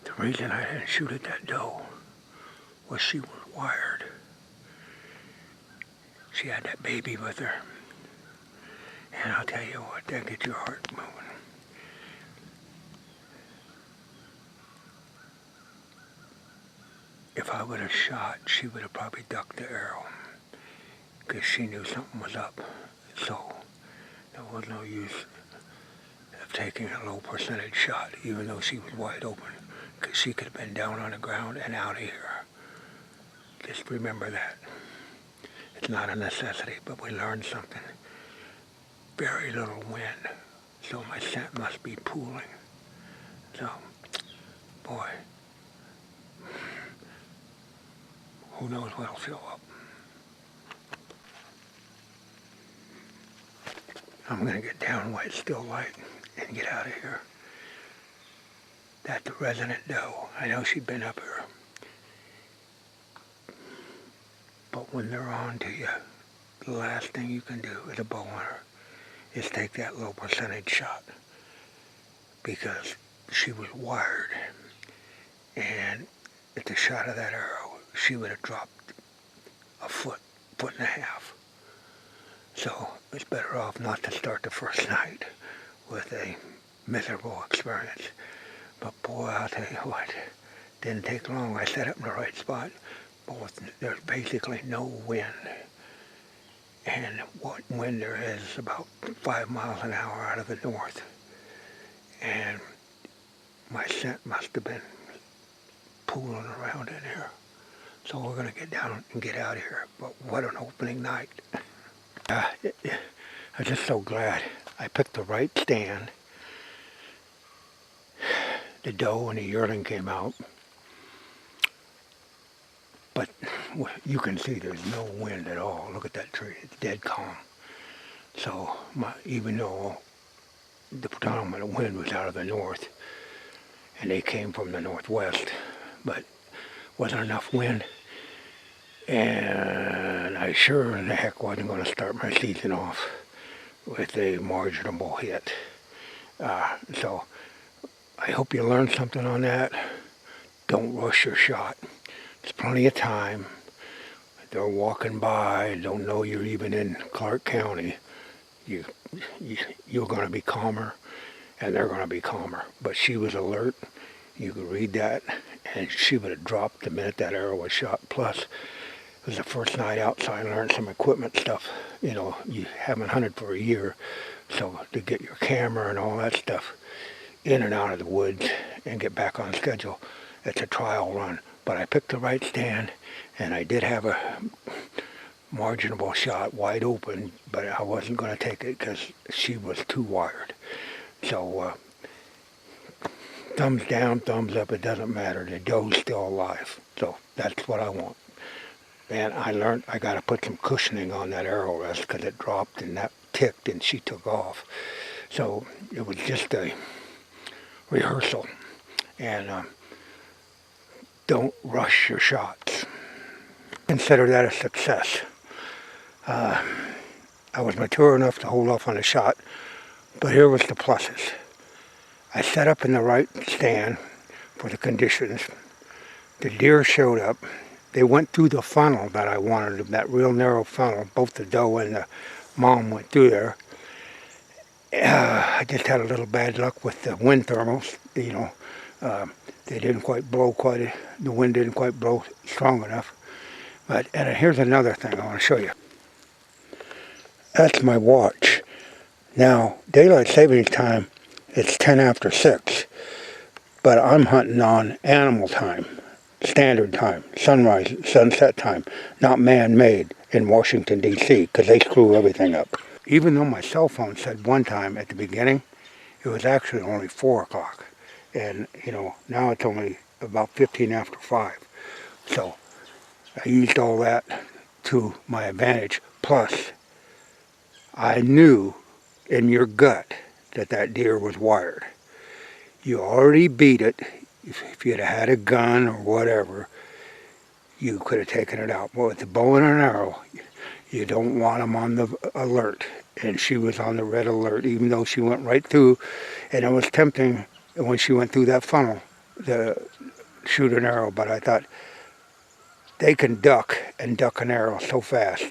The reason I didn't shoot at that doe was she was wired. She had that baby with her. And I'll tell you what, that gets your heart moving. If I would have shot, she would have probably ducked the arrow, because she knew something was up. So there was no use of taking a low percentage shot, even though she was wide open, because she could have been down on the ground and out of here. Just remember that. It's not a necessity, but we learned something. Very little wind, so my scent must be pooling. So, boy, who knows what'll show up. I'm gonna get down while it's still light and get out of here. That's the resident doe. I know she'd been up here. But when they're on to you, the last thing you can do as a bow hunter is take that low percentage shot, because she was wired, and at the shot of that arrow, she would have dropped a foot and a half. So it's better off not to start the first night with a miserable experience. But boy, I'll tell you what, didn't take long. I set up in the right spot. There's basically no wind. And what wind there is about 5 miles an hour out of the north. And my scent must have been pooling around in here. So we're going to get down and get out of here. But what an opening night. I'm just so glad I picked the right stand. The doe and the yearling came out. But you can see there's no wind at all. Look at that tree. It's dead calm. So even though the predominant wind was out of the north, and they came from the northwest, but wasn't enough wind. And I sure in the heck wasn't going to start my season off with a marginable hit. So I hope you learned something on that. Don't rush your shot. There's plenty of time. They're walking by, don't know you're even in Clark County. You're going to be calmer, and they're going to be calmer. But she was alert. You could read that, and she would have dropped the minute that arrow was shot. Plus, it was the first night out, so I learned some equipment stuff. You know, you haven't hunted for a year, so to get your camera and all that stuff in and out of the woods and get back on schedule, it's a trial run. But I picked the right stand, and I did have a marginable shot wide open, but I wasn't going to take it because she was too wired. So thumbs down, thumbs up, it doesn't matter. The doe's still alive. So that's what I want. And I learned I got to put some cushioning on that arrow rest because it dropped and that ticked and she took off. So it was just a rehearsal. And don't rush your shots. Consider that a success. I was mature enough to hold off on a shot, but here was the pluses. I set up in the right stand for the conditions. The deer showed up. They went through the funnel that I wanted, that real narrow funnel. Both the doe and the mom went through there. I just had a little bad luck with the wind thermals. You know, they didn't quite blow the wind didn't quite blow strong enough. But and here's another thing I want to show you. That's my watch. Now, daylight savings time, it's 10 after 6. But I'm hunting on animal time, standard time, sunrise, sunset time, not man-made in Washington, D.C., because they screw everything up. Even though my cell phone said one time at the beginning, it was actually only 4 o'clock. And, you know, now it's only about 15 after 5. So I used all that to my advantage. Plus, I knew in your gut that that deer was wired. You already beat it. If you'd have had a gun or whatever, you could have taken it out. But with the bow and an arrow, you don't want them on the alert. and she was on the red alert, even though she went right through, and it was tempting when she went through that funnel to shoot an arrow, but I thought they can duck an arrow so fast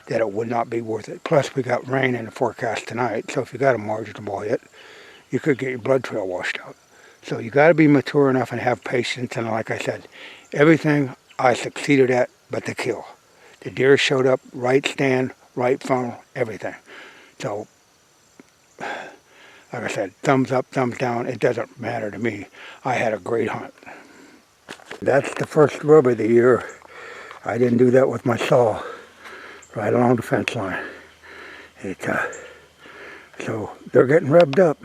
that it would not be worth it. Plus, we got rain in the forecast tonight, so if you got a marginable hit, you could get your blood trail washed out. So you got to be mature enough and have patience, and like I said, everything I succeeded at but the kill. The deer showed up, right stand, right funnel, everything. So, like I said, thumbs up, thumbs down, it doesn't matter to me. I had a great hunt. That's the first rub of the year. I didn't do that with my saw right along the fence line. So they're getting rubbed up.